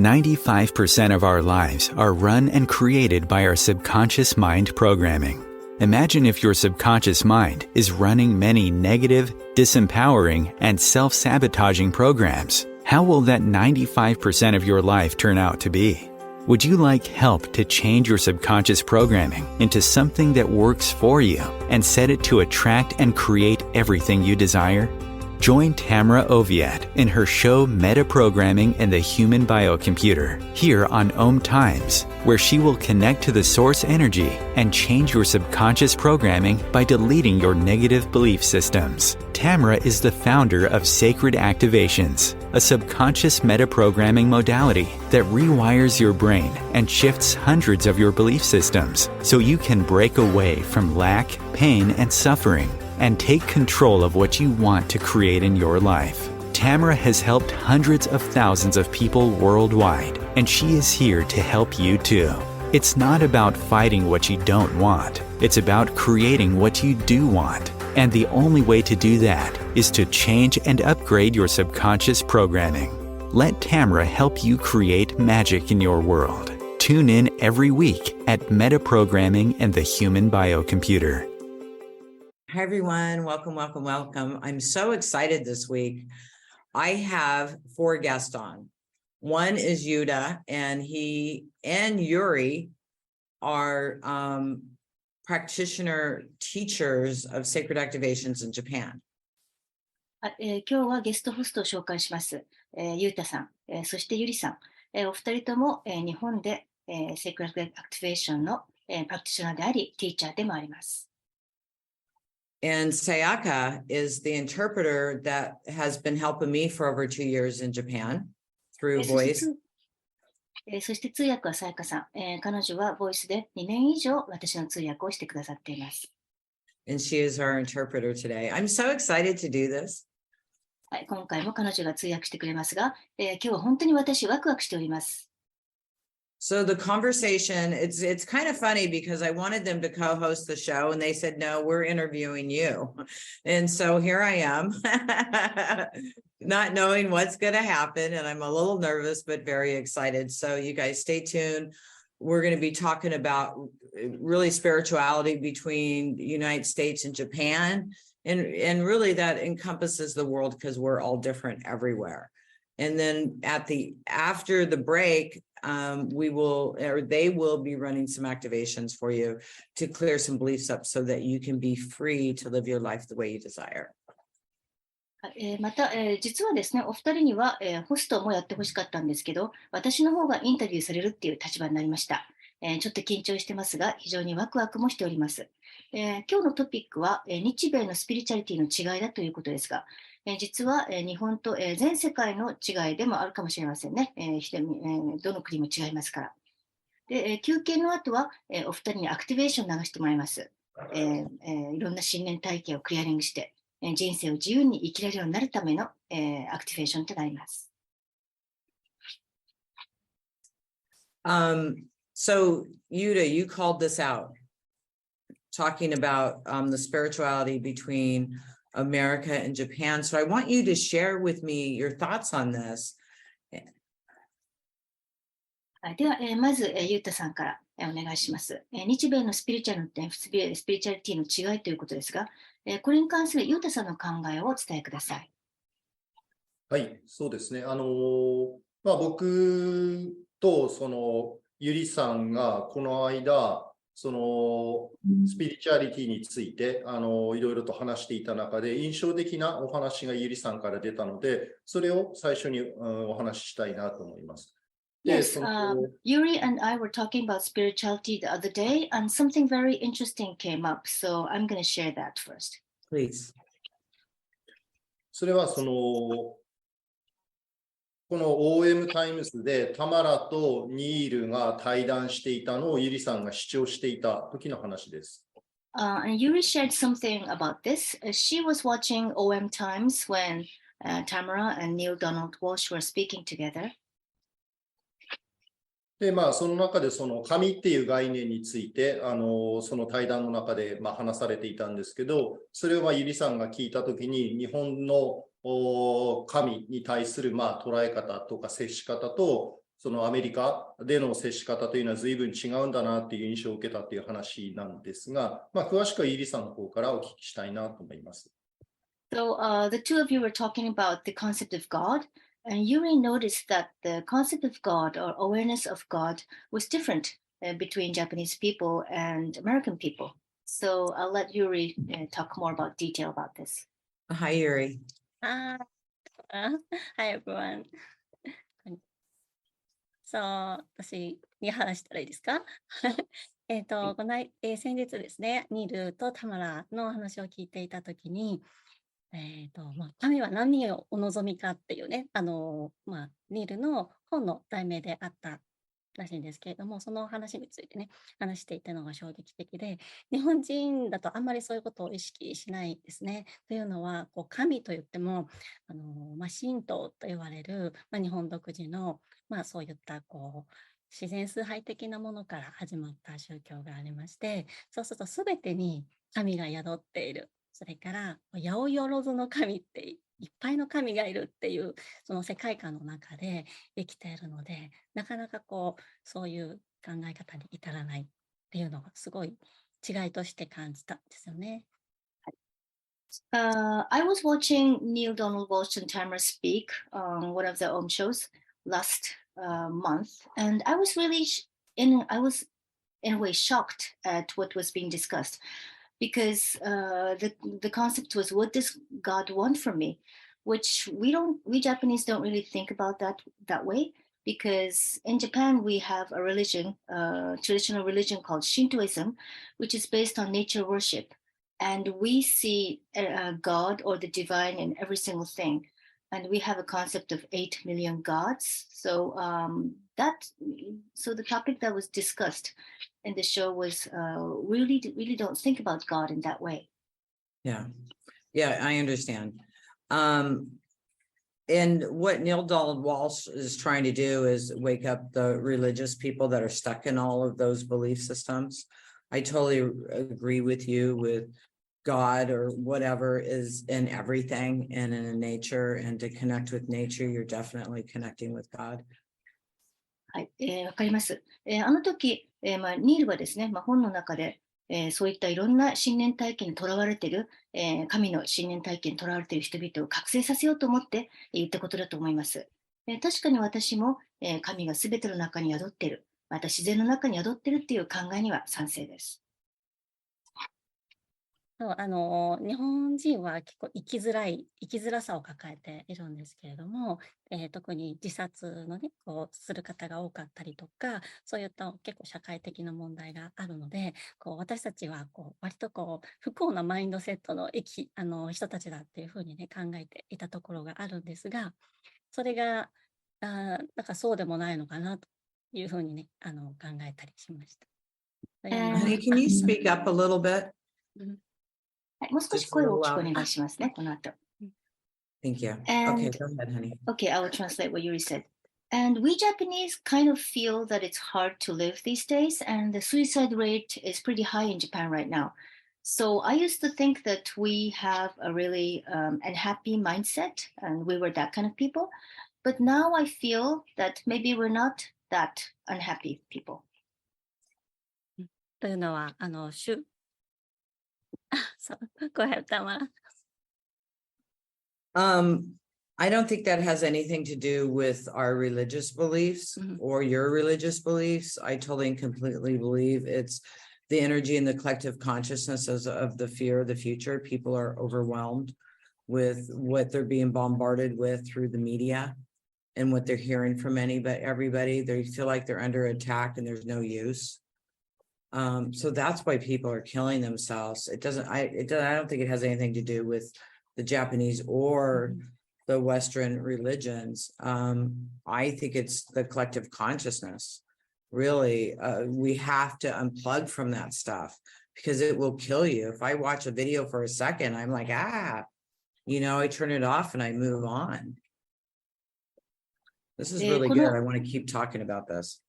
95% of our lives are run and created by our subconscious mind programming. Imagine if your subconscious mind is running many negative, disempowering, and self-sabotaging programs. How will that 95% of your life turn out to be? Would you like help to change your subconscious programming into something that works for you and set it to attract and create everything you desire? Join Tamra Oviatt in her show Metaprogramming and the Human Biocomputer here on OMTimes, where she will connect to the source energy and change your subconscious programming by deleting your negative belief systems. Tamra is the founder of Sacred Activations, a subconscious metaprogramming modality that rewires your brain and shifts hundreds of your belief systems so you can break away from lack, pain, and suffering and take control of what you want to create in your life. Tamra has helped hundreds of thousands of people worldwide, and she is here to help you too. It's not about fighting what you don't want. It's about creating what you do want. And the only way to do that is to change and upgrade your subconscious programming. Let Tamra help you create magic in your world. Tune in every week at Metaprogramming and the Human Biocomputer. Hi, everyone. Welcome. I'm so excited this week. I have 4 guests on. One is Yuta, and he and Yuri are practitioner teachers of sacred activations in Japan. 今日はゲストホストを紹介します。ゆうたさん、そしてゆりさん、お二人とも、日本で、セクレットアクティベーションの、プラクティショナーであり、ティーチャーでもあります。And Sayaka is the interpreter that has been helping me for over 2 years in Japan through voice. そして通訳はさやかさん、彼女はボイスで2年以上私の通訳をしてくださっています。And she is our interpreter today. I'm so excited to do this. はい、今回も彼女が通訳してくれますが、今日は本当に私ワクワクしております。So the conversation, it's kind of funny because I wanted them to co-host the show and they said, no, we're interviewing you. And so here I am, not knowing what's going to happen. And I'm a little nervous, but very excited. So you guys stay tuned. We're going to be talking about really spirituality between the United States and Japan. And really that encompasses the world because we're all different everywhere. And then after the break, they will be running some activations for you to clear some beliefs up so that you can be free to live your life the way you desire. また、実はですね、お二人には、ホストもやってほしかったんですけど、私の方がインタビューされるっていう立場になりました。ちょっと緊張してますが、非常にワクワクもしております。今日のトピックは、日米のスピリチュアリティの違いだということですが、実は、日本と、全世界の違いでもあるかもしれませんね。どの国も違いますから。で、休憩の後は、お二人にアクティベーション流してもらいます。いろんな信念体系をクリアリングして、人生を自由に生きられるようになるための、アクティベーションとなります。So Yuta, you called this out, talking about the spirituality between America and Japan. So I want you to share with me your thoughts on this. では、まず、ゆうたさんから、お願いします。日米のスピリチュアリティの違いということですが、これに関するゆうたさんの考えをお伝えください。はい、そうですね。僕とゆりさんがこの間、スピリチュアリティについていろいろと話していた中で印象的なお話がゆりさんから出たので、それを最初にお話ししたいなと思います。Yes, Yuri and I were talking about spirituality the other day, and something very interesting came up. So I'm going to share that first. Please. それはこの OMTimes でタマラとニールが対談していたのをゆりさんが視聴していた時の話です。And Yuri shared something about this. She was watching OMTimes when Tamra and Neil Donald Walsh were speaking together. で、その中で神っていう概念について、その対談の中で話されていたんですけど、それをゆりさんが聞いたときに、日本の神に対する捉え方とか接し方と、そのアメリカでの接し方というのは随分違うんだなっていう印象を受けたっていう話なんですが、詳しくはイリさんの方からお聞きしたいなと思います。So the two of you were talking about the concept of God, and Yuri noticed that the concept of God or awareness of God was different between Japanese people and American people. So I'll let Yuri talk more about detail about this. Hi, Yuri. Hi, hi everyone. そう、私に話したらいいですか先日ですね、ニールとタマラの話を聞いていたときに、神は何をお望みかっていうね、ニールの本の題名であったらしいんですけれども、その話についてね、話していたのが衝撃的で、日本人だとあんまりそういうことを意識しないですね。というのは、神といっても、神道と言われる、日本独自の、そういった自然崇拝的なものから始まった宗教がありまして、そうすると全てに神が宿っている。それから、八百万の神っていっぱいの神がいるっていう、その世界観の中で生きているので、なかなかそういう考え方に至らないっていうのがすごい違いとして感じたんですよね。I was watching Neil Donald Walsh and Tamra speak on one of the OM shows last month, and I was really I was in a way shocked at what was being discussed, because the concept was, what does God want from me? Which we Japanese don't really think about that way, because in Japan we have a religion, traditional religion called Shintoism, which is based on nature worship, and we see God or the divine in every single thing, and we have a concept of 8 million gods. So the topic that was discussed in the show was really don't think about God in that way. Yeah, I understand. And what Neil Donald Walsh is trying to do is wake up the religious people that are stuck in all of those belief systems. I totally agree with you with God or whatever is in everything and in nature, and to connect with nature, you're definitely connecting with God. はい、わかります。あの時、ニールはですね、本の中で、そういったいろんな信念体験にとらわれている、神の信念体験にとらわれている人々を覚醒させようと思って言ったことだと思います。確かに私も、神がすべての中に宿っている、また自然の中に宿っているっていう考えには賛成です。そう日本人は結構生きづらさを抱えているんですけれども、特に自殺のね、する方が多かったりとか、そういった結構社会的な問題があるので、私たちは割と不幸なマインドセットの人たちだっていうふうにね、考えていたところがあるんですが、それが、なんかそうでもないのかなというふうにね、考えたりしました。Honey, can you speak up a little bit? はい、もう少し声を大きくお願いしますね、この後。Thank you. And, okay, go ahead, honey. Okay, I will translate what Yuri said. And we Japanese kind of feel that it's hard to live these days, and the suicide rate is pretty high in Japan right now. So I used to think that we have a really unhappy mindset, and we were that kind of people. But now I feel that maybe we're not that unhappy people. というのは、go ahead, Tamara. I don't think that has anything to do with our religious beliefs or your religious beliefs. I totally and completely believe it's the energy and the collective consciousness of the fear of the future. People are overwhelmed with what they're being bombarded with through the media and what they're hearing from everybody. They feel like they're under attack and there's no use. So that's why people are killing themselves. I don't think it has anything to do with the Japanese or the Western religions. I think it's the collective consciousness. Really, we have to unplug from that stuff because it will kill you. If I watch a video for a second, I'm like, I turn it off and I move on. This is really good. I want to keep talking about this.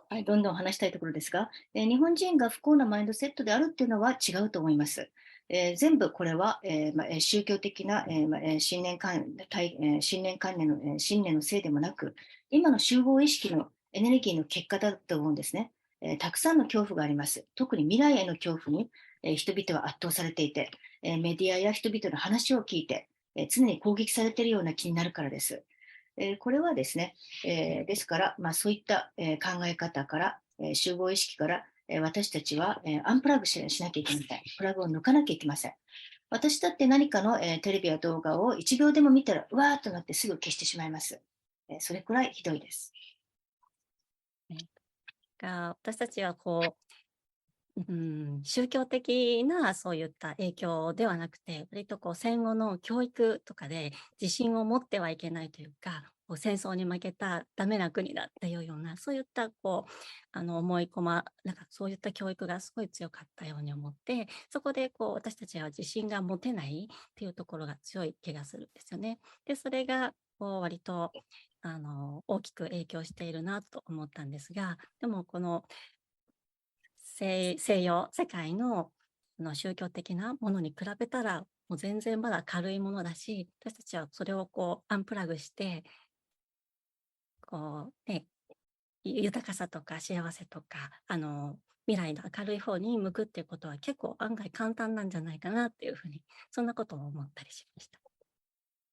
はい、どんどん話したいところですが、日本人が不幸なマインドセットであるっていうのは違うと思います。全部これは、宗教的な、信念関連のせいでもなく、今の集合意識の、エネルギーの結果だと思うんですね。たくさんの恐怖があります。特に未来への恐怖に、人々は圧倒されていて、メディアや人々の話を聞いて、常に攻撃されているような気になるからです。これはですね、ですから、そういった、考え方から、集合意識から、私たちは、アンプラグしなきゃいけません。プラグを抜かなきゃいけません。私だって何かの、テレビや動画を1秒でも見たら、うわーっとなってすぐ消してしまいます。それくらいひどいです。私たちは宗教的なそういった影響ではなくて、割と戦後の教育とかで自信を持ってはいけないというか、戦争に負けたダメな国だっていうような、そういった思い込なんかそういった教育がすごい強かったように思って、そこで私たちは自信が持てないっていうところが強い気がするんですよね。で、それが割と大きく影響しているなと思ったんですが、でもこの西洋世界の宗教的なものに比べたらもう全然まだ軽いものだし、私たちはそれをアンプラグして豊かさとか幸せとか未来の明るい方に向くっていうことは結構案外簡単なんじゃないかなっていうふうに、そんなことを思ったりしました。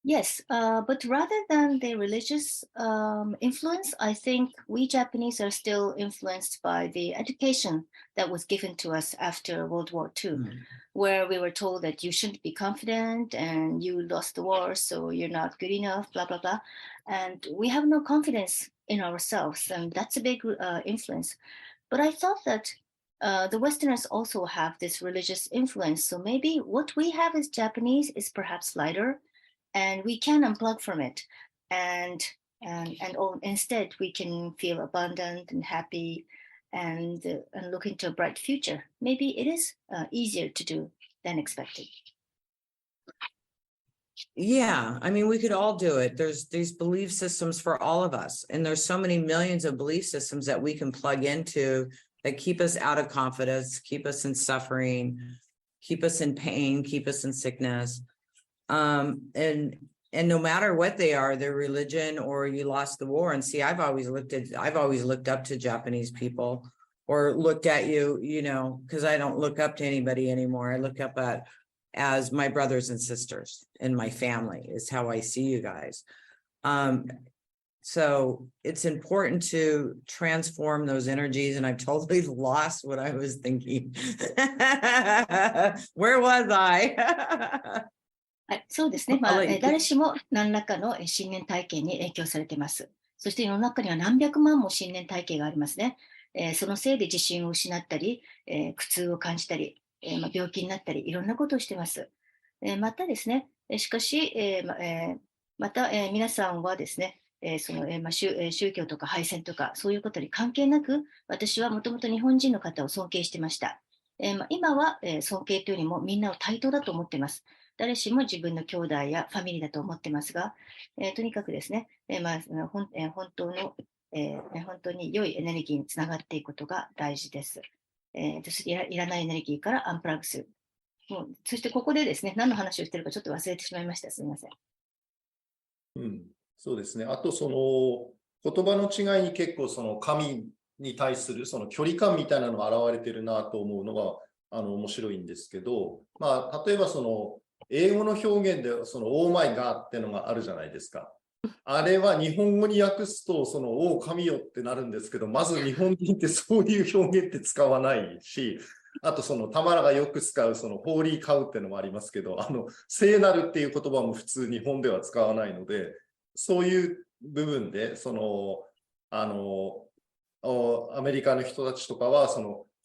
Yes, but rather than the religious influence, I think we Japanese are still influenced by the education that was given to us after World War II, where we were told that you shouldn't be confident and you lost the war, so you're not good enough, blah, blah, blah. And we have no confidence in ourselves, and that's a big influence. But I thought that the Westerners also have this religious influence, so maybe what we have as Japanese is perhaps lighter, and we can unplug from it, and instead we can feel abundant and happy, and look into a bright future. Maybe it is easier to do than expected. Yeah, I mean, we could all do it. There's these belief systems for all of us, and there's so many millions of belief systems that we can plug into that keep us out of confidence, keep us in suffering, keep us in pain, keep us in sickness. And no matter what they are, their religion or you lost the war. And see, I've always looked up to Japanese people, or looked at you, because I don't look up to anybody anymore. I look up as my brothers and sisters in my family is how I see you guys. So it's important to transform those energies. And I've totally lost what I was thinking. Where was I? はい、そうですね。誰しも何らかの信念体系に影響されています。そして世の中には何百万も信念体系がありますね。そのせいで自信を失ったり、苦痛を感じたり、病気になったり、いろんなことをしています。またですね、しかし、また、皆さんはですね、宗教とか敗戦とかそういうことに関係なく、私はもともと日本人の方を尊敬してました。今は、尊敬というよりもみんなを対等だと思っています。誰しも自分の兄弟やファミリーだと思ってますが、とにかくですね、本当に良いエネルギーにつながっていくことが大事です。いらないエネルギーからアンプラグする。そしてここでですね、何の話をしているかちょっと忘れてしまいました。すみません。そうですね。あと言葉の違いに結構神に対するその距離感みたいなのが現れてるなと思うのが面白いんですけど、例えば英語の表現でオーマイガーってのがあるじゃないですか。あれは日本語に訳すとオー神よってなるんですけど、まず日本人ってそういう表現って使わないし、あとタマラがよく使うホーリーカウってのもありますけど、聖なるっていう言葉も普通日本では使わないので、そういう部分でアメリカの人たちとかは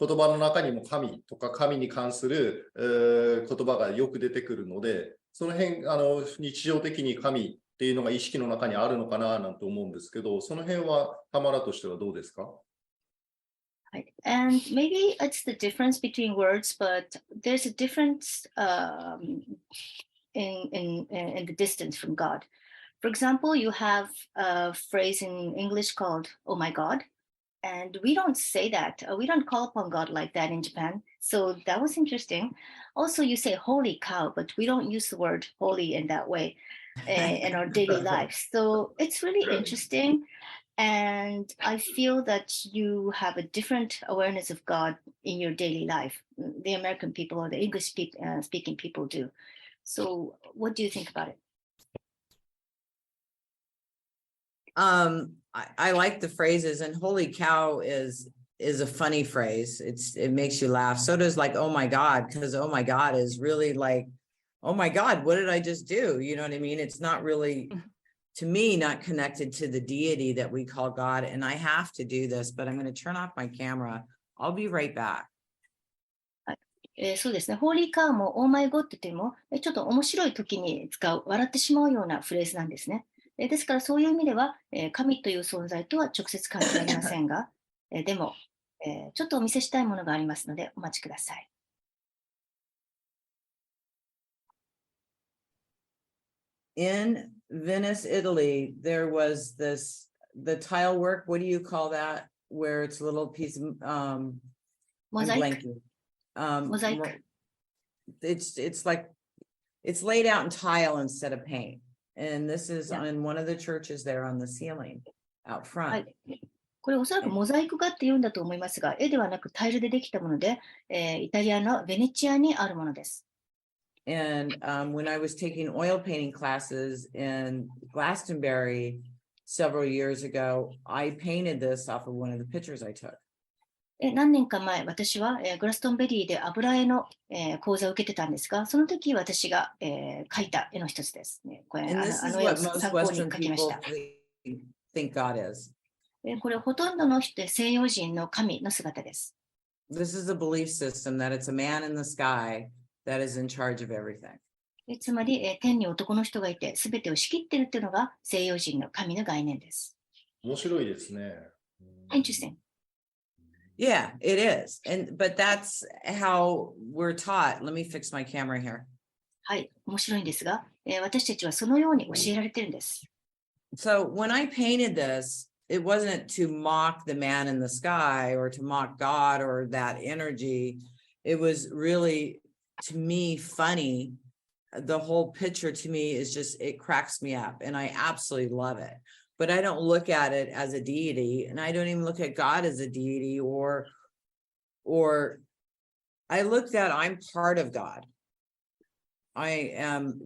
言葉の中にも神とか神に関する、言葉がよく出てくるので、その辺日常的に神っていうのが意識の中にあるのかななんて思うんですけど、その辺はタマラとしてはどうですか？ And maybe it's the difference between words, but there's a difference in the distance from God. For example, you have a phrase in English called, oh my God. And we don't say that. We don't call upon God like that in Japan. So that was interesting. Also, you say holy cow, but we don't use the word holy in that way in our daily life. So it's really interesting. And I feel that you have a different awareness of God in your daily life. The American people or the English speaking people do. So what do you think about it? I like the phrases, and holy cow is a funny phrase. It makes you laugh. So does like, oh my God, because oh my God is really like, oh my God, what did I just do? You know what I mean? It's not really, to me, not connected to the deity that we call God. And I have to do this, but I'm going to turn off my camera. I'll be right back. そうですね。ホーリーカーもオーマイゴッドというのも、ちょっと面白い時に使う、笑ってしまうようなフレーズなんですね。ですからそういう意味では、神という存在とは直接関係ありませんが、でも、ちょっとお見せしたいものがありますのでお待ちください。In Venice, Italy, there was the tile work. What do you call that? Where it's a little piece of I'm Mosaic. blanking. Mosaic. It's like it's laid out in tile instead of paint. And this is Yeah. on one of the churches there on the ceiling out は front. い。これおそらくモザイク画って言うんだと思いますが、絵ではなくタイルでできたもので、イタリアのベネチアにあるものです。And when I was taking oil painting classes in Glastonbury several years ago, I painted this off of one of the pictures I took. 何年か前、私は、グラストンベリーで油絵の、講座を受けてたんですが、その時私が、描いた絵の一つです、ね。これ And this あ is の絵を what most 参考に Western 描きまし people た。think God is. これほとんどの西洋人の神の姿です。This is a belief system that it's a man in the sky that is in charge of everything. つまり、天に男の人がいて、すべてを仕切っているというのが西洋人の神の概念です。面白いですね。Interesting. Yeah, it is. But that's how we're taught. Let me fix my camera here. はい、面白いんですが、私たちはそのように教えられているんです。So when I painted this, it wasn't to mock the man in the sky or to mock God or that energy. It was really, to me, funny. The whole picture to me is just, it cracks me up and I absolutely love it. But I don't look at it as a deity, and I don't even look at God as a deity, or I looked at, I'm part of God. I am,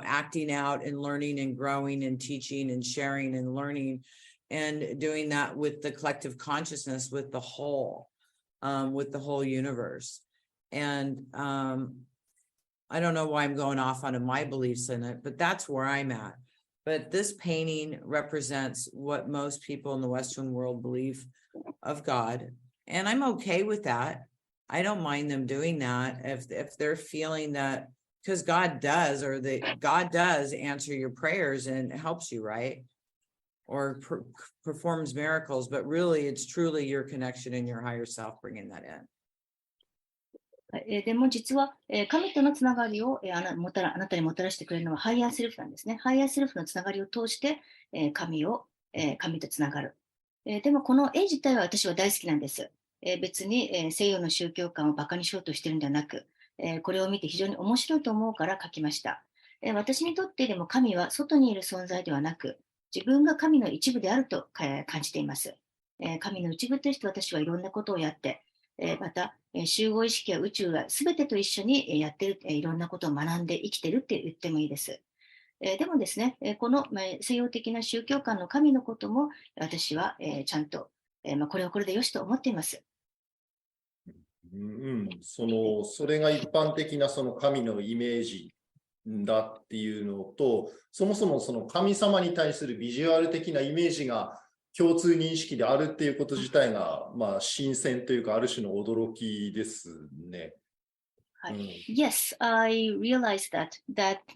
acting out and learning and growing and teaching and sharing and learning and doing that with the collective consciousness, with the whole universe. And I don't know why I'm going off on my beliefs in it, but that's where I'm at. But this painting represents what most people in the Western world believe of God. And I'm okay with that. I don't mind them doing that if they're feeling that, because God does answer your prayers and helps you, right? Or performs miracles, but really it's truly your connection and your higher self bringing that in. でも実は、神とのつながりを、あなたにもたらしてくれるのはハイヤーセルフなんですね。ハイヤーセルフのつながりを通して、神とつながる。でもこの絵自体は私は大好きなんです。別に、西洋の宗教観をバカにしようとしてるんではなく、これを見て非常に面白いと思うから描きました。私にとってでも神は外にいる存在ではなく、自分が神の一部であると、感じています。神の一部として私はいろんなことをやって、また、集合意識や宇宙が全てと一緒にやってる、いろんなことを学んで生きてるって言ってもいいです。でもですね、この西洋的な宗教観の神のことも私はちゃんと、これはこれでよしと思っています。それが一般的なその神のイメージだっていうのと、そもそもその神様に対するビジュアル的なイメージが共通認識であるっていうこと自体が、新鮮というか、ある種の驚きですね。Yes, I realized that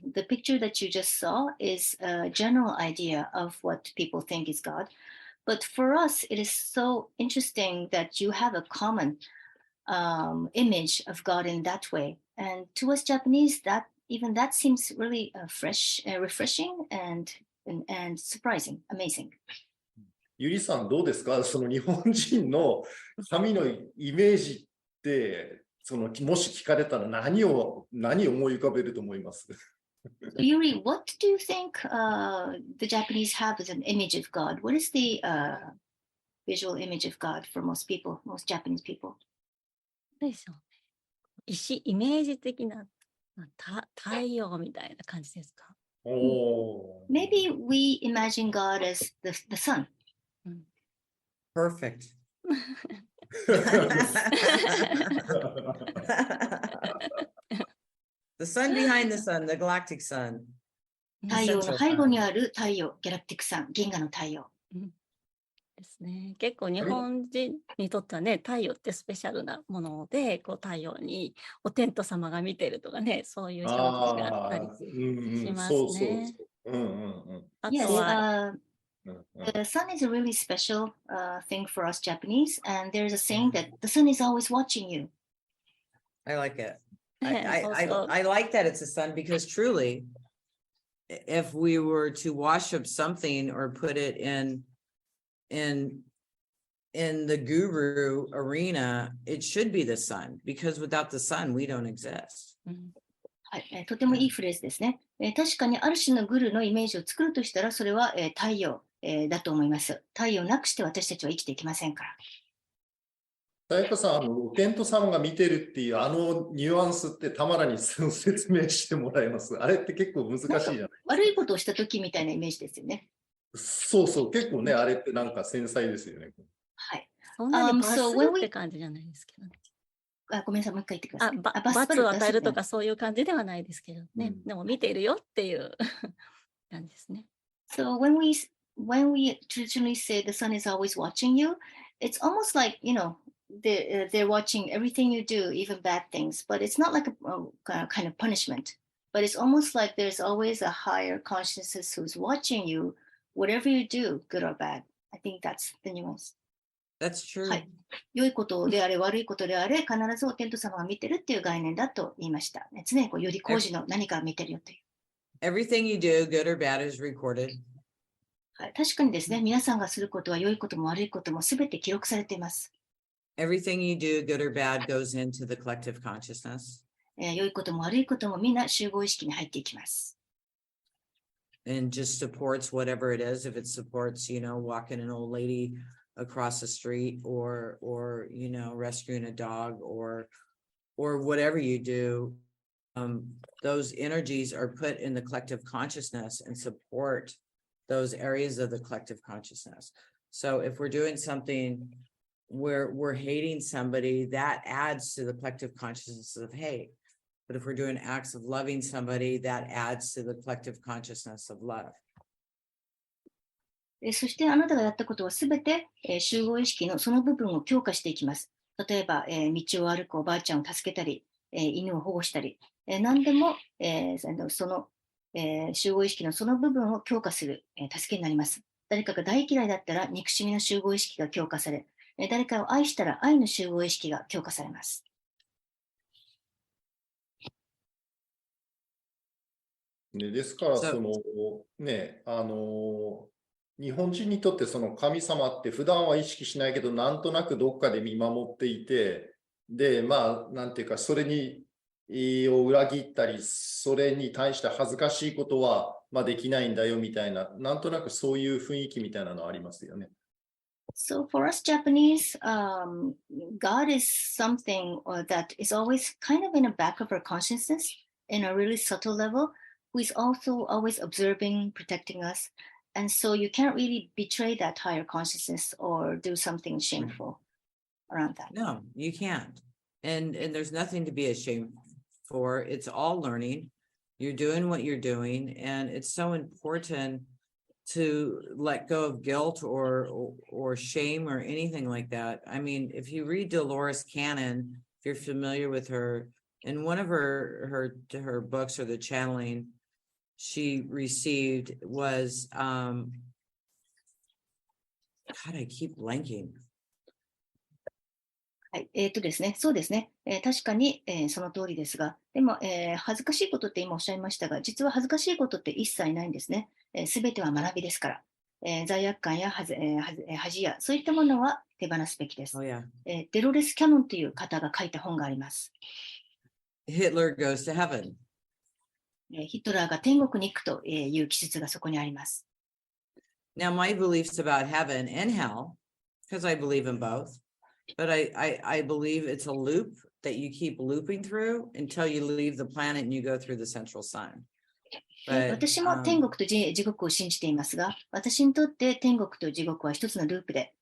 the picture that you just saw is a general idea of what people think is God. But for us, it is so interesting that you have a common image of God in that way. And to us Japanese, that seems really fresh, refreshing, and surprising, amazing. ゆりさんどうですか？その日本人の神のイメージってもし聞かれたら何を思い浮かべると思います？ So, Yuri, what do you think the Japanese have as an image of God? What is the visual image of God for most people, most Japanese people? どうでしょうね。イメージ的な、太陽みたいな感じですか？おー Maybe we imagine God as the sun. Perfect. The sun behind the sun, the galactic sun. 太陽の背後にある太陽、ギャラクティックサン、銀河の太陽。ですね。結構日本人にとってはね、太陽ってスペシャルなもので、こう太陽にお天道様が見てるとかね、そういう表現があったりしますね。あと Yes, は、the sun is a really special thing for us Japanese, and there's a saying that the sun is always watching you. I like it. Also- I like that it's a sun because truly, if we were to wash up something or put it in the guru arena, it should be the sun because without the sun, we don't exist. はい、とてもいいフレーズですね。確かにある種のグルのイメージを作るとしたら、それは、太陽、だと思います。太陽なくして私たちは生きていけませんから。さやかさん、お天道様が見てるっていうニュアンスってたまらに説明してもらえます？あれって結構難しいじゃないですか。悪いことをした時みたいなイメージですよね。そうそう、結構ね、あれってなんか繊細ですよね。はい。そんなに罰するって感じじゃないですけどね。ごめんなさい、もう一回言ってください。罰を与えるとかそういう感じではないですけどね。でも見ているよっていう感じですね。So when we traditionally say the sun is always watching you, it's almost like, they're watching everything you do, even bad things, but it's not like a kind of punishment. But it's almost like there's always a higher consciousness who's watching you, whatever you do, good or bad. I think that's the nuance. That's true. はい。良いことであれ、悪いことであれ、必ずお天道様が見てるっていう概念だと言いました。常により工事の何かを見てるよという。Everything you do, good or bad, is recorded. はい、確かにですね、皆さんがすることは良いことも悪いこともすべて記録されています。Everything you do, good or bad, goes into the collective consciousness. 良いことも悪いこともみんな集合意識に入っていきます。And just supports whatever it is. If it supports, walking an old lady across the street or rescuing a dog or whatever you do, those energies are put in the collective consciousness and support those areas of the collective consciousness. So if we're doing something where we're hating somebody, that adds to the collective consciousness of hate. But if we're doing acts of loving somebody, that adds to the collective consciousness of love. そしてあなたがやったことはすべて、集合意識のその部分を強化していきます。例えば、道を歩くおばあちゃんを助けたり、犬を保護したり、何でも、その、集合意識のその部分を強化する、助けになります。誰かが大嫌いだったら憎しみの集合意識が強化され、誰かを愛したら愛の集合意識が強化されます。ですから、日本人にとってその神様って普段は意識しないけど、なんとなくどっかで見守っていて、で、なんていうか、それを裏切ったり、それに対して恥ずかしいことは、できないんだよみたいな、なんとなくそういう雰囲気みたいなのありますよね。So for us Japanese, God is something that is always kind of in the back of our consciousness in a really subtle level, who is also always observing, protecting us. And so you can't really betray that higher consciousness or do something shameful around that. No, you can't. And there's nothing to be ashamed for. It's all learning. You're doing what you're doing. And it's so important to let go of guilt or shame or anything like that. I mean, if you read Dolores Cannon, if you're familiar with her, in one of her books or the channeling she received was God, I keep blanking. はい、ですね、そうですね。確かに、その通りですが、でも、恥ずかしいことって今おっしゃいましたが、実は恥ずかしいことって一切ないんですね。すべては学びですから。罪悪感や恥や、そういったものは手放すべきです。Oh, yeah. デロレス・キャノンという方が書いた本があります。Hitler goes to heaven. ヒトラーが天国に行くという記述がそこにあります。Now, my beliefs about heaven and hell, because I believe in both, but I believe it's a loop that you keep looping through until you leave the planet and you go through the central sun. 私も天国と地獄を信じていますが、私にとって天国と地獄は一つのループで、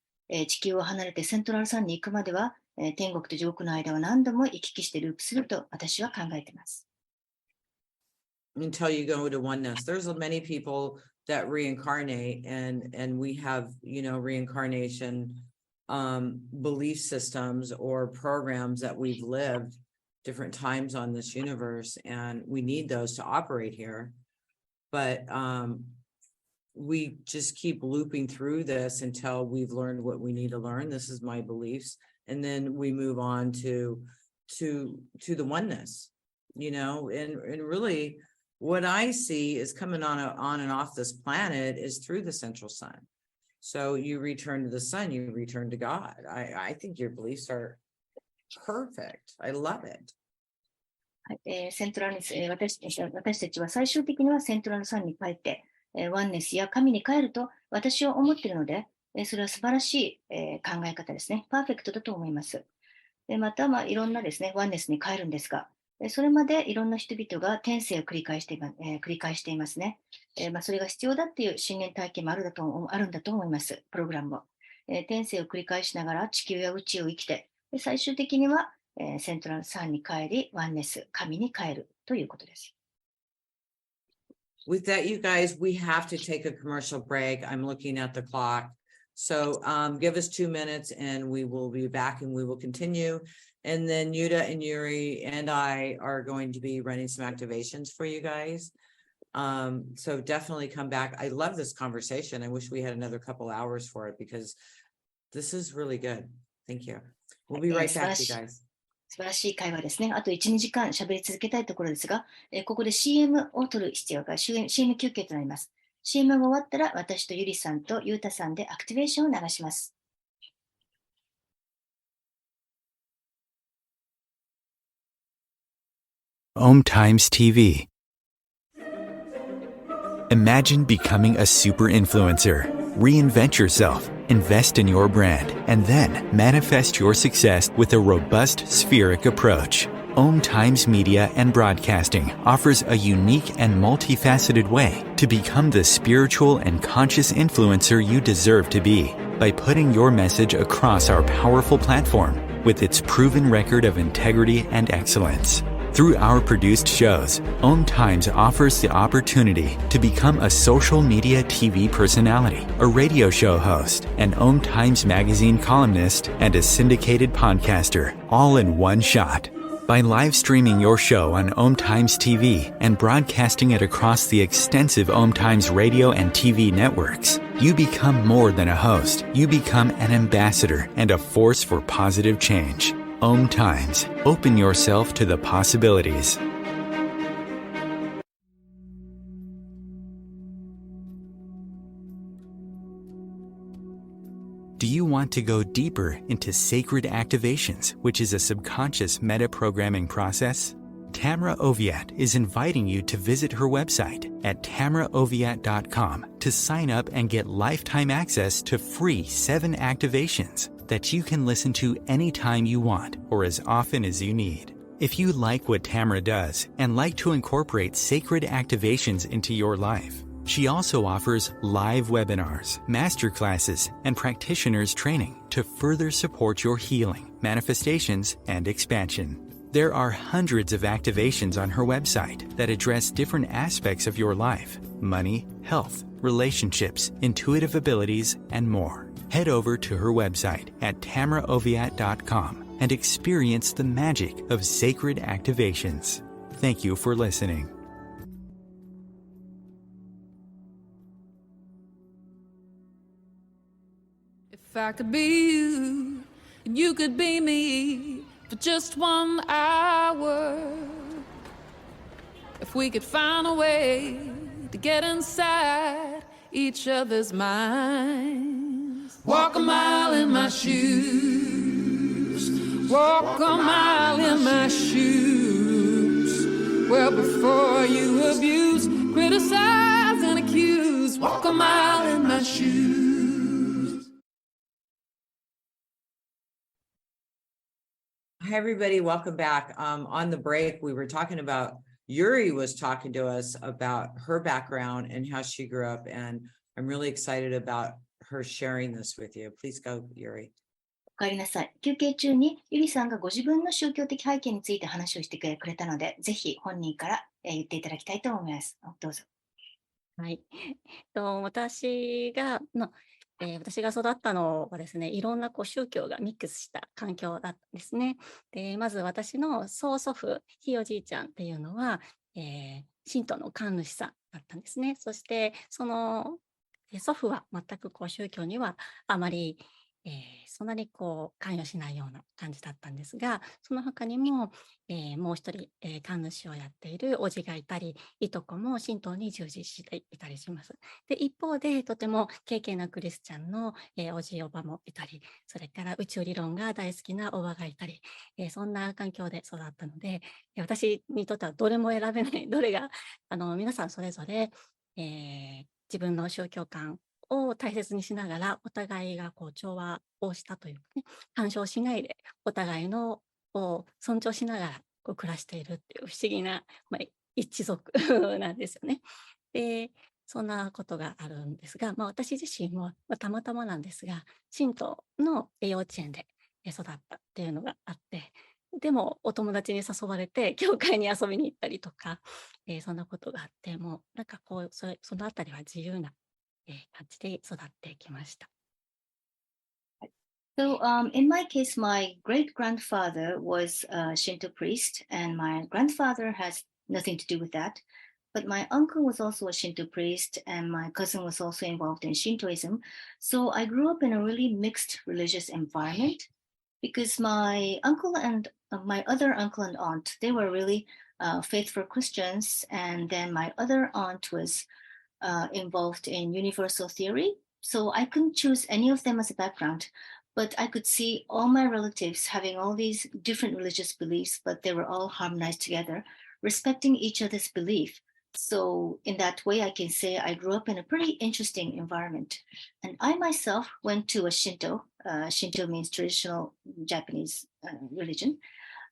地球を離れてセントラルサンに行くまでは、天国と地獄の間を何度も行き来してループすると私は考えています。Until you go to oneness. There's many people that reincarnate and we have, reincarnation belief systems or programs that we've lived different times on this universe, and we need those to operate here. But we just keep looping through this until we've learned what we need to learn. This is my beliefs. And then we move on to the oneness, and really what I see is coming on and off this planet is through the central sun. So you return to the sun, you return to God. I think your beliefs are perfect. I love it. セントラル私たちは最終的にはセントラルサンに帰って、ワンネスや神に帰ると私は思っているので、それは素晴らしい、考え方ですね。パーフェクトだと思います。また、いろんなですね、ワンネスに帰るんですが、それまでいろんな人々が転生を繰り返していますね。それが必要だっていう信念体験もあるんだと思います、プログラムも。転生を繰り返しながら地球や宇宙を生きて、最終的には、セントラルサンに帰り、ワンネス、神に帰るということです。With that, you guys, we have to take a commercial break. I'm looking at the clock. So give us 2 minutes and we will be back and we will continue. And then Yuta and Yuri and I are going to be running some activations for you guys. So definitely come back. I love this conversation. I wish we had another couple hours for it because this is really good. Thank you. We'll be right back, you guys. 素晴らしい会話ですね。あと1、2時間喋り続けたいところですが、ここで CM を取る必要が、CM 休憩となります。CM が終わったら、私とゆりさんとゆうたさんでアクティベーションを流します。OMTimes TV. Imagine becoming a super influencer. Reinvent yourself, invest in your brand, and then manifest your success with a robust spheric approach. OMTimes Media and Broadcasting offers a unique and multifaceted way to become the spiritual and conscious influencer you deserve to be by putting your message across our powerful platform with its proven record of integrity and excellence. Through our produced shows, OMTimes offers the opportunity to become a social media TV personality, a radio show host, an OMTimes magazine columnist, and a syndicated podcaster, all in one shot. By live streaming your show on OMTimes TV and broadcasting it across the extensive OMTimes radio and TV networks, you become more than a host. You become an ambassador and a force for positive change. OMTimes. Open yourself to the possibilities. Do you want to go deeper into sacred activations, which is a subconscious metaprogramming process? Tamra Oviatt is inviting you to visit her website at tamraoviatt.com to sign up and get lifetime access to free 7 activations that you can listen to anytime you want or as often as you need. If you like what Tamra does and like to incorporate sacred activations into your life, she also offers live webinars, masterclasses, and practitioners training to further support your healing, manifestations, and expansion. There are hundreds of activations on her website that address different aspects of your life: money, health, relationships, intuitive abilities, and more. Head over to her website at tamraoviatt.com and experience the magic of sacred activations. Thank you for listening. If I could be you, and you could be me for just 1 hour. If we could find a way to get inside each other's minds. Walk a mile in my shoes. Walk a mile in my shoes. Well, before you abuse, criticize, and accuse, walk a mile in my shoes. Hi, everybody. Welcome back. On the break, we were talking about Yuri was talking to us about her background and how she grew up. And I'm really excited about her sharing this with you. Please go, Yuri. おかえりなさい。休憩中にゆりさんがご自分の宗教的背景について話をしてくれたので、ぜひ本人から言っていただきたいと思います。どうぞ。はい。私が育ったのはですね、いろんな宗教がミックスした環境だったんですね。で、まず私の曽祖父、ひいおじいちゃんっていうのは、神道の神主さんだったんですね。そして、その祖父は全く宗教にはあまり、そんなに関与しないような感じだったんですが、その他にも、もう一人、神主をやっているおじがいたり、いとこも神道に従事していたりします。で、一方でとても敬虔なクリスチャンの、おじおばもいたり、それから宇宙理論が大好きなおばがいたり、そんな環境で育ったので、私にとってはどれも選べない、どれが皆さんそれぞれ、自分の宗教観を大切にしながら、お互いが調和をしたというかね、干渉しないで、お互いのを尊重しながら暮らしているっていう不思議な、一族なんですよね。で、そんなことがあるんですが、私自身も、たまたまなんですが、神道の幼稚園で育ったっていうのがあって、でもお友達に誘われて教会に遊びに行ったりとか、そんなことがあって、もうなんかそのあたりは自由な感じで育ってきました。So, in my case, my great-grandfather was a Shinto priest, and my grandfather has nothing to do with that. But my uncle was also a Shinto priest, and my cousin was also involved in Shintoism. So I grew up in a really mixed religious environment because my uncle and my other uncle and aunt, they were really faithful Christians. And then my other aunt was involved in universal theory. So I couldn't choose any of them as a background, but I could see all my relatives having all these different religious beliefs, but they were all harmonized together, respecting each other's belief. So in that way, I can say I grew up in a pretty interesting environment. And I myself went to a Shinto. Shinto means traditional Japanese religion.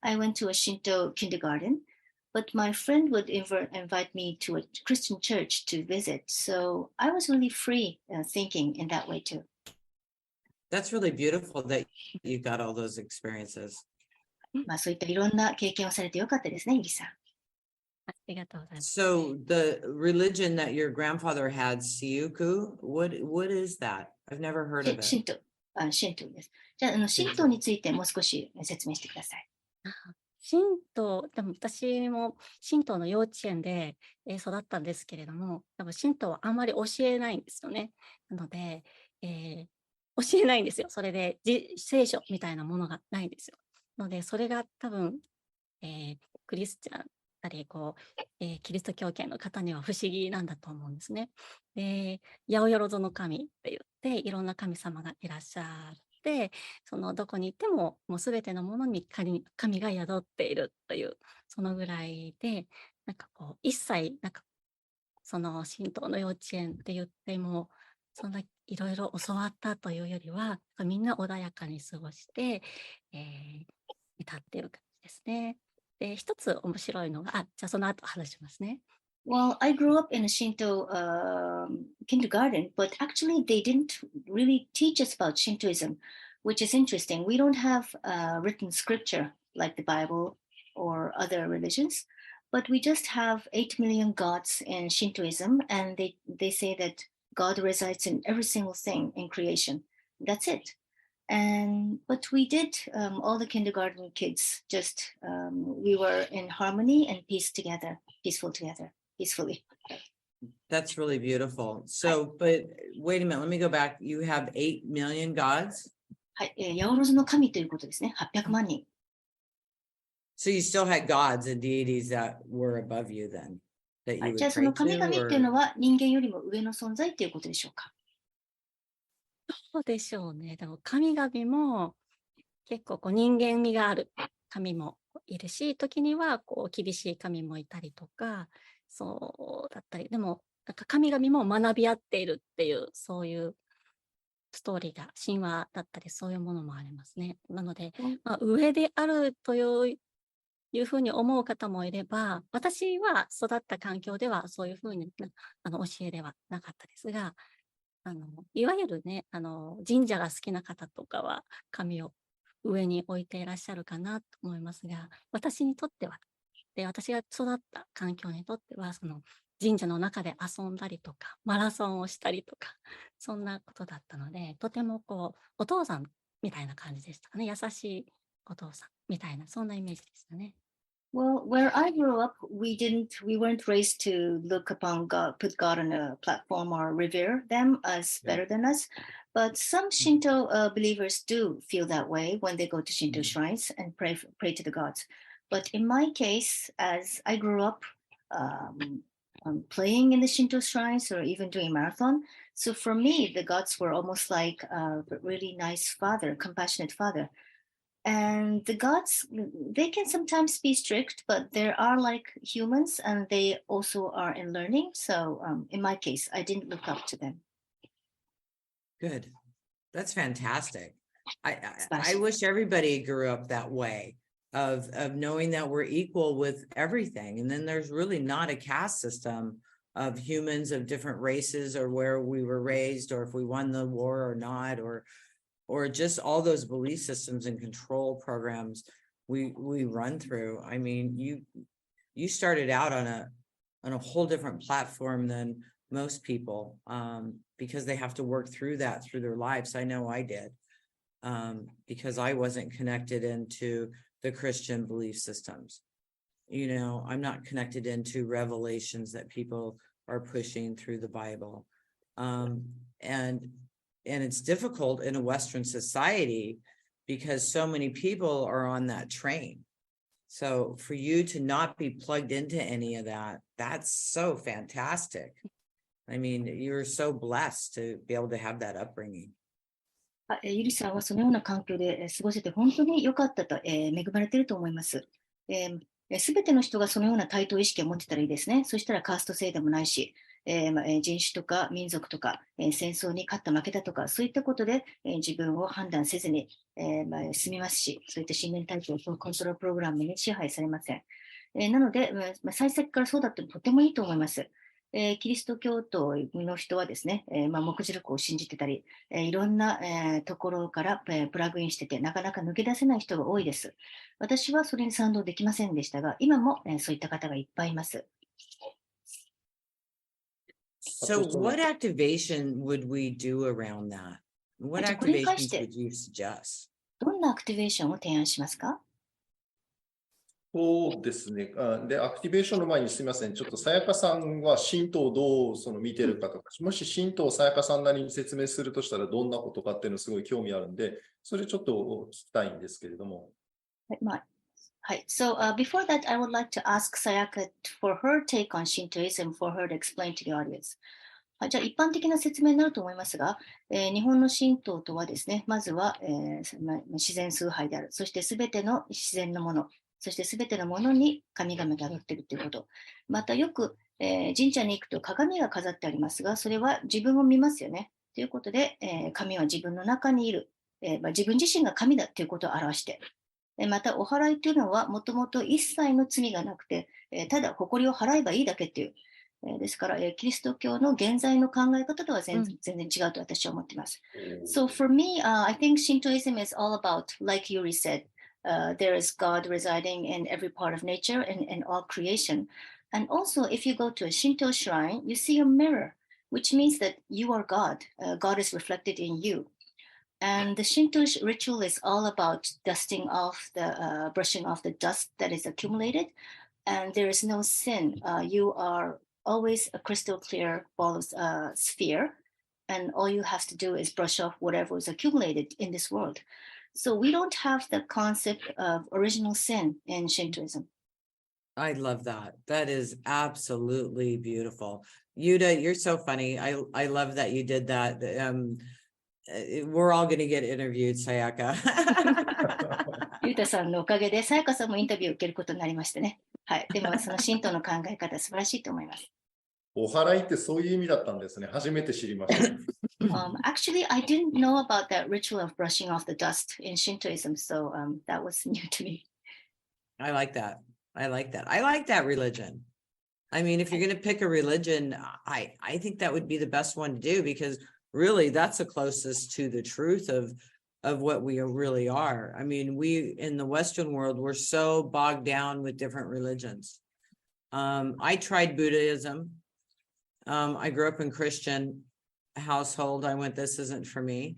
I went to a Shinto kindergarten, but my friend would invite me to a Christian church to visit. So I was really free thinking in that way too. That's really beautiful that you got all those experiences. そういったいろんな経験をされてよかったですね、ゆりさん。ありがとうございます。So the religion that your grandfather had, Siuku, what is that? I've never heard of it. 神道です。じゃあ、神道についてもう少し説明してください。神道、でも私も神道の幼稚園で育ったんですけれども、多分神道はあんまり教えないんですよね。なので、教えないんですよ。それで聖書みたいなものがないんですよ。ので、それが多分、クリスチャンありキリスト教圏の方には不思議なんだと思うんですね。で、八百万の神って言って、いろんな神様がいらっしゃって、どこに行っても、もうすべてのものに神が宿っているという、そのぐらいで、なんか一切、なんか、その神道の幼稚園って言っても、そんないろいろ教わったというよりは、みんな穏やかに過ごして、いたっていう感じですね。で、一つ面白いのが、じゃあその後話しますね。Well, I grew up in a Shinto kindergarten, but actually they didn't really teach us about Shintoism, which is interesting. We don't have written scripture like the Bible or other religions, but we just have 8 million gods in Shintoism, and they say that God resides in every single thing in creation. That's it. But we did, all the kindergarten kids, just we were in harmony and peacefully. That's really beautiful. So, but wait a minute, let me go back. You have 8 million gods? はい、八百万の神ということですね。800万人。So you still had gods and deities that were above you then? That you じゃ would あその pray 神 to? 々っていうのは人間よりも上の存在っていうことでしょうか。そうでしょうね。でも神々も結構人間味がある神もいるし、時にはこう厳しい神もいたりとか、そうだったり、でも、なんか神々も学び合っているっていう、そういうストーリーが、神話だったり、そういうものもありますね。なので、まあ、上であるというふうに思う方もいれば、私は育った環境ではそういうふうに教えではなかったですが、いわゆるね、神社が好きな方とかは神を上に置いていらっしゃるかなと思いますが、私にとっては、で、私が育った環境にとっては、その神社の中で遊んだりとか、マラソンをしたりとか、そんなことだったので、とてもこう、お父さんみたいな感じでしたかね。優しいお父さんみたいな、そんなイメージでしたね。Well, where I grew up, we weren't raised to look upon God, put God on a platform or revere them as better than us. But some Shinto believers do feel that way when they go to Shinto shrines and pray to the gods. But in my case, as I grew up playing in the Shinto shrines or even doing marathon, so for me, the gods were almost like a really nice father, compassionate father. And the gods, they can sometimes be strict, but they are like humans and they also are in learning. So in my case, I didn't look up to them. Good. That's fantastic. I Special. wish everybody grew up that way of knowing that we're equal with everything. And then there's really not a caste system of humans of different races or where we were raised or if we won the war or not, or just all those belief systems and control programs we run through. I mean, you started out on a whole different platform than most people, because they have to work through that through their lives. I know I did, because I wasn't connected into the Christian belief systems. You know, I'm not connected into revelations that people are pushing through the Bible. And it's difficult in a Western society because so many people are on that train. So for you to not be plugged into any of that, that's so fantastic. I mean, you're so blessed to be able to have that upbringing. ゆりさんはそのような環境で過ごせて本当に良かったと、恵まれていると思います。すべての人がそのような対等意識を持ってたらいいですね。そしたらカースト制でもないし、人種とか民族とか、戦争に勝った負けたとか、そういったことで、自分を判断せずに、済みますし、そういった信念体系をコントロールプログラムに支配されません。なので、最先からそうだってとてもいいと思います。キリスト教徒の人はですね、目次録を信じてたり、いろんな、ところから、プラグインしてて、なかなか抜け出せない人が多いです。私はそれに賛同できませんでしたが、今も、そういった方がいっぱいいます。So what activation would we do around that? What これに関 activations して would you suggest? どんなアクティベーションを提案しますか？そうですね。で、アクティベーションの前にすみません。ちょっとさやかさんは神道をどう見てるかとか、もし神道をさやかさんなりに説明するとしたらどんなことかっていうのすごい興味あるんで、それちょっと聞きたいんですけれども。はい。So, before that, I would like to ask Sayaka for her take on Shintoism for her to explain to the audience. じゃあ一般的な説明になると思いますが、日本の神道とはですね、まずは、自然崇拝である。そしてすべての自然のもの、そしてすべてのものに神々が宿っているということ。またよく、神社に行くと鏡が飾ってありますが、それは自分を見ますよね。ということで、神は自分の中にいる。自分自身が神だということを表して。また、お祓いというのは、もともと一切の罪がなくて、ただ、誇りを払えばいいだけっていう。ですから、キリスト教の現在の考え方とは全然違うと私は思っています。So for me, I think Shintoism is all about, like Yuri said, there is God residing in every part of nature and in all creation. And also, if you go to a Shinto shrine, you see a mirror, which means that you are God. God is reflected in you. And the Shinto ritual is all about brushing off the dust that is accumulated. And there is no sin. You are always a crystal clear ball of sphere. And all you have to do is brush off whatever is accumulated in this world. So we don't have the concept of original sin in Shintoism. I love that. That is absolutely beautiful. Yuta, you're so funny. I love that you did that. we're all going to get interviewed, Sayaka. ゆうたさんのおかげで、さやかさんもインタビューを受けることになりましてね。はい。でも、その神道の考え方、素晴らしいと思います。お祓いってそういう意味だったんですね。初めて知りました。Actually, I didn't know about that ritual of brushing off the dust in Shintoism, so that was new to me. I like that. I like that. I like that religion. I mean, if you're going to pick a religion, I think that would be the best one to do, because really that's the closest to the truth of what we really are. I mean, we in the Western world, we're so bogged down with different religions. I tried Buddhism. I grew up in Christian household. I went, this isn't for me.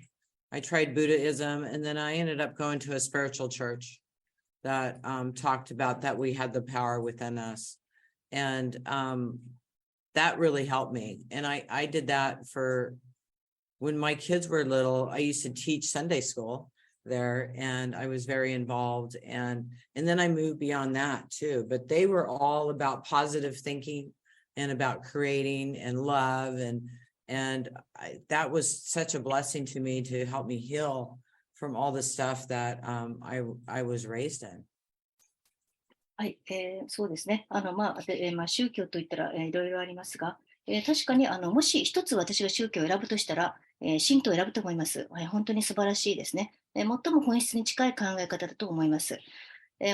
I tried Buddhism, and then I ended up going to a spiritual church that talked about that we had the power within us. And that really helped me. And I did that for when my kids were little. I used to teach Sunday school there, and I was very involved. And then I moved beyond that too. But they were all about positive thinking and about creating and love. And that was such a blessing to me to help me heal from all the stuff that I was raised in. はい、そうですね。宗教といったら、いろいろありますが、確かにもし一つ私が宗教を選ぶとしたら、神道を選ぶと思います。本当に素晴らしいですね。最も本質に近い考え方だと思います。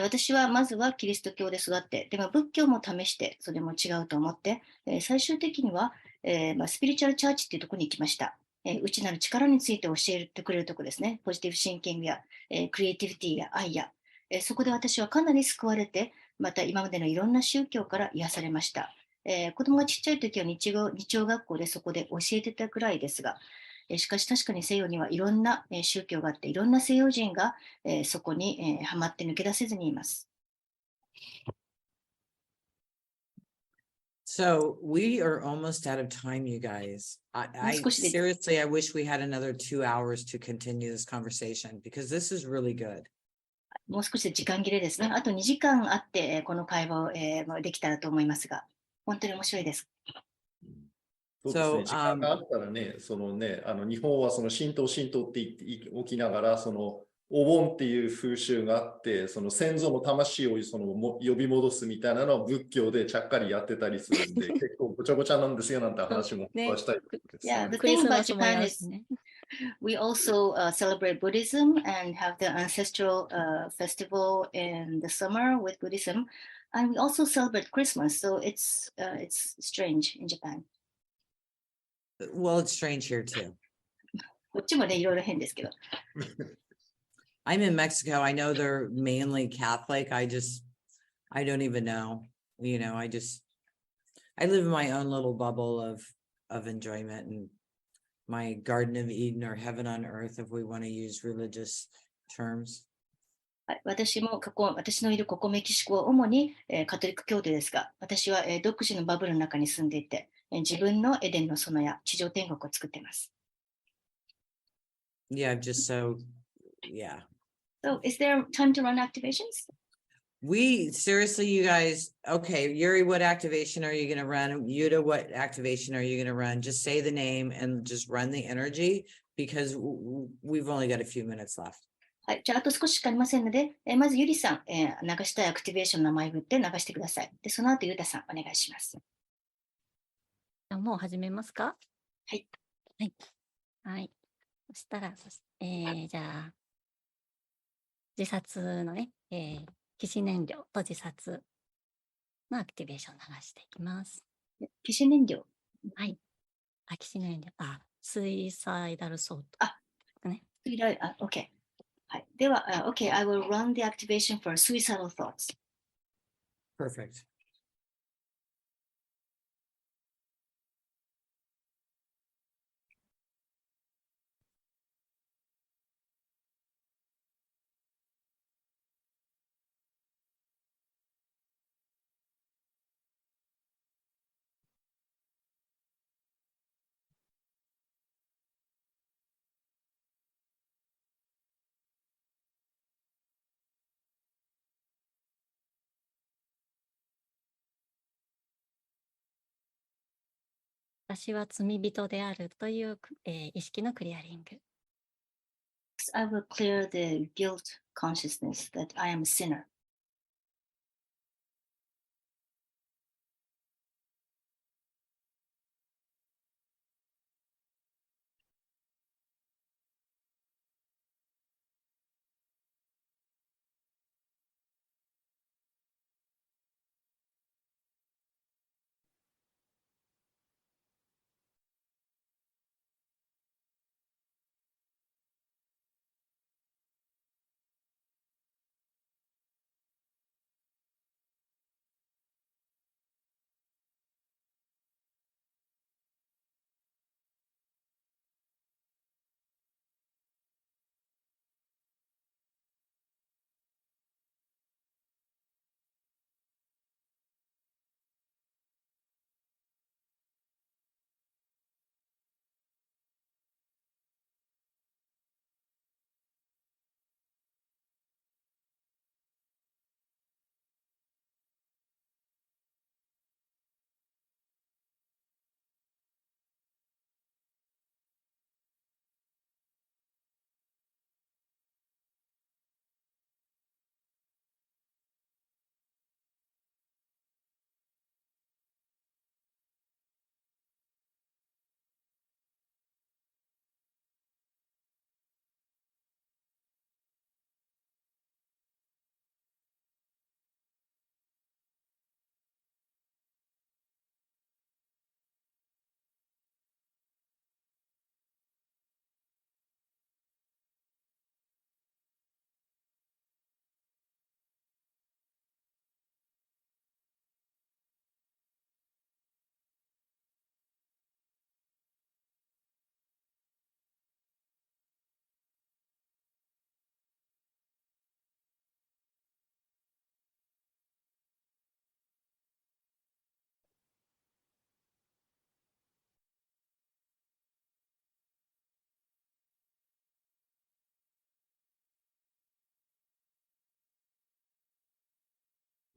私はまずはキリスト教で育って、でも仏教も試して、それも違うと思って、最終的には、スピリチュアルチャーチっていうところに行きました。内なる力について教えてくれるところですね。ポジティブシンキングや、クリエイティビティや愛や、そこで私はかなり救われて、また今までのいろんな宗教から癒されました。子供がちっちゃい時は日曜学校でそこで教えてたくらいですが、しかし確かに西洋にはいろんな宗教があって、いろんな西洋人がそこにはまって抜け出せずにいます。So we are almost out of time, you guys. Seriously, I wish we had another 2 hours to continue this conversation, because this is really good. もう少しで時間切れですね。あと2時間あって、この会話をできたらと思いますが、本当に面白いです。そうですね。時間があったらね、日本はその神道って言っておきながら、そのお盆っていう風習があって、その先祖の魂を呼び戻すみたいなのは仏教でちゃっかりやってたりするんで、結構ごちゃごちゃなんですよなんて話もしたいです。Yeah, the thing about Japan is we also celebrate Buddhism and have the ancestral festival in the summer with Buddhism, and we also celebrate Christmas. So it's strange in Japan. Well, it's strange here too. こっちもね、いろいろ変ですけど。I'm in Mexico. I know they're mainly Catholic. I don't even know. You know, I live in my own little bubble of enjoyment and my Garden of Eden or heaven on earth, if we want to use religious terms. はい、私のいるここメキシコは主に、カトリック教徒ですが、私は、独自のバブルの中に住んでいて、自分のエデンの園や地上天国を作っています。Yeah, yeah. So, is there time to run activations? Seriously, you guys, okay, Yuri, what activation are you going to run? Yuta, what activation are you going to run? Just say the name and just run the energy, because we've only got a few minutes left. はい、じゃあ、あと少ししかありませんので、まずゆりさん、流したいアクティベーションの名前を振って流してください。で、その後、ゆうたさん、お願いします。もう始めますか？はい。はい。はい。そしたら、じゃあ、自殺のね、起死燃料と自殺のアクティベーションを流していきます。起死燃料。はい。起死燃料。Suicidal thought。ね。OK。はい。では、OK, I will run the activation for suicidal thoughts. Perfect.私は罪人であるという、意識のクリアリング。First, I will clear the guilt consciousness that I am a sinner.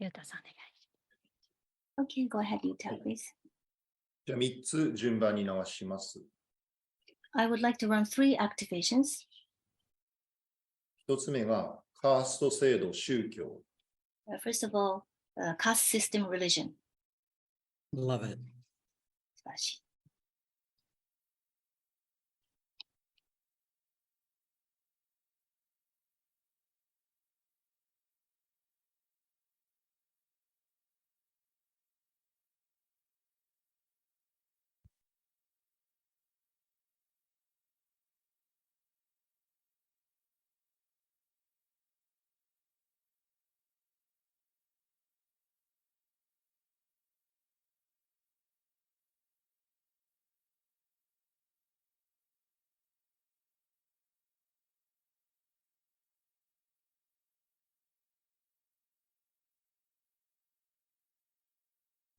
Yuta さんお願い。Okay, go ahead, Yuta, please. じゃあ3つ順番に流します。 I would like to run 3 activations. 1つ目がカースト制度宗教。 First of all, caste system religion. Love it. 素晴らしい。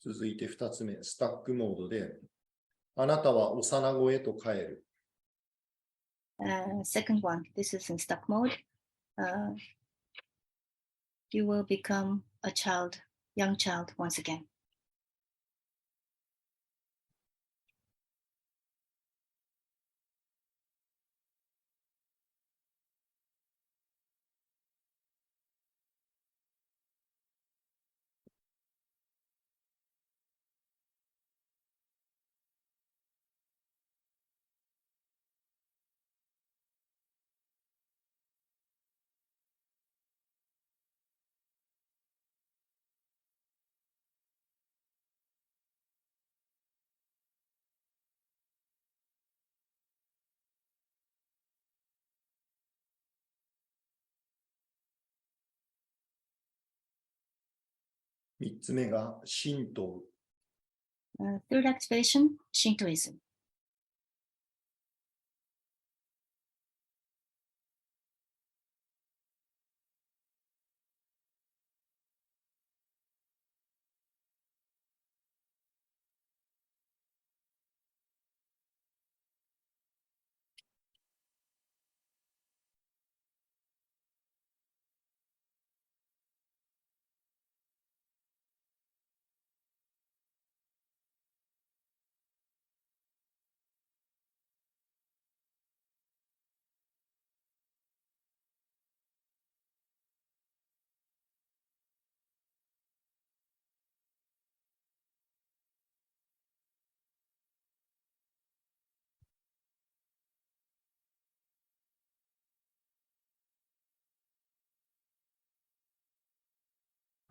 続いて2つ目、スタックモードで、あなたは幼子へと帰る。 Second one, this is in stuck mode. You will become a child, young child once again.3つ目が神道。 Third activation, Shintoism.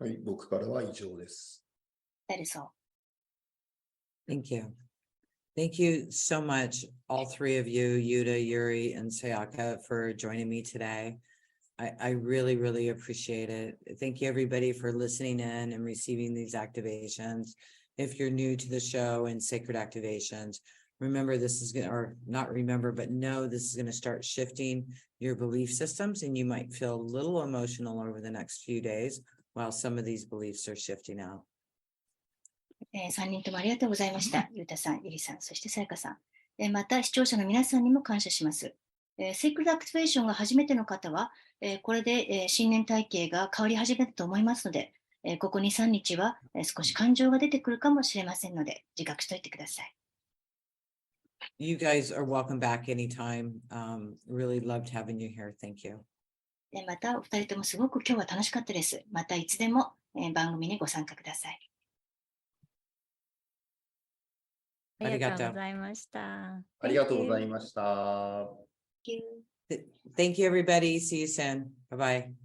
はい、僕からは以上です。That is all. Thank you. Thank you so much, all three of you, Yuta, Yuri, and Sayaka, for joining me today. I really, really appreciate it. Thank you, everybody, for listening in and receiving these activations. If you're new to the show and Sacred Activations, remember this is going to, or not remember, but know this is going to start shifting your belief systems, and you might feel a little emotional over the next few days while some of these beliefs are shifting out. 3人ともありがとうございました。ゆうたさん、ゆりさん、そしてさやかさん。また視聴者の皆さんにも感謝します。セークルドアクティベーションが初めての方は、これで、信念体系が変わり始めたと思いますので、ここ2、3日は、少し感情が出てくるかもしれませんので、自覚しておいてください。You guys are welcome back anytime. Really loved having you here. Thank you. また、お二人ともすごく今日は楽しかったです。またいつでも、番組にご参加ください。ありがとうございました。ありがとうございました。Thank you. Thank you, everybody. See you soon. Bye-bye.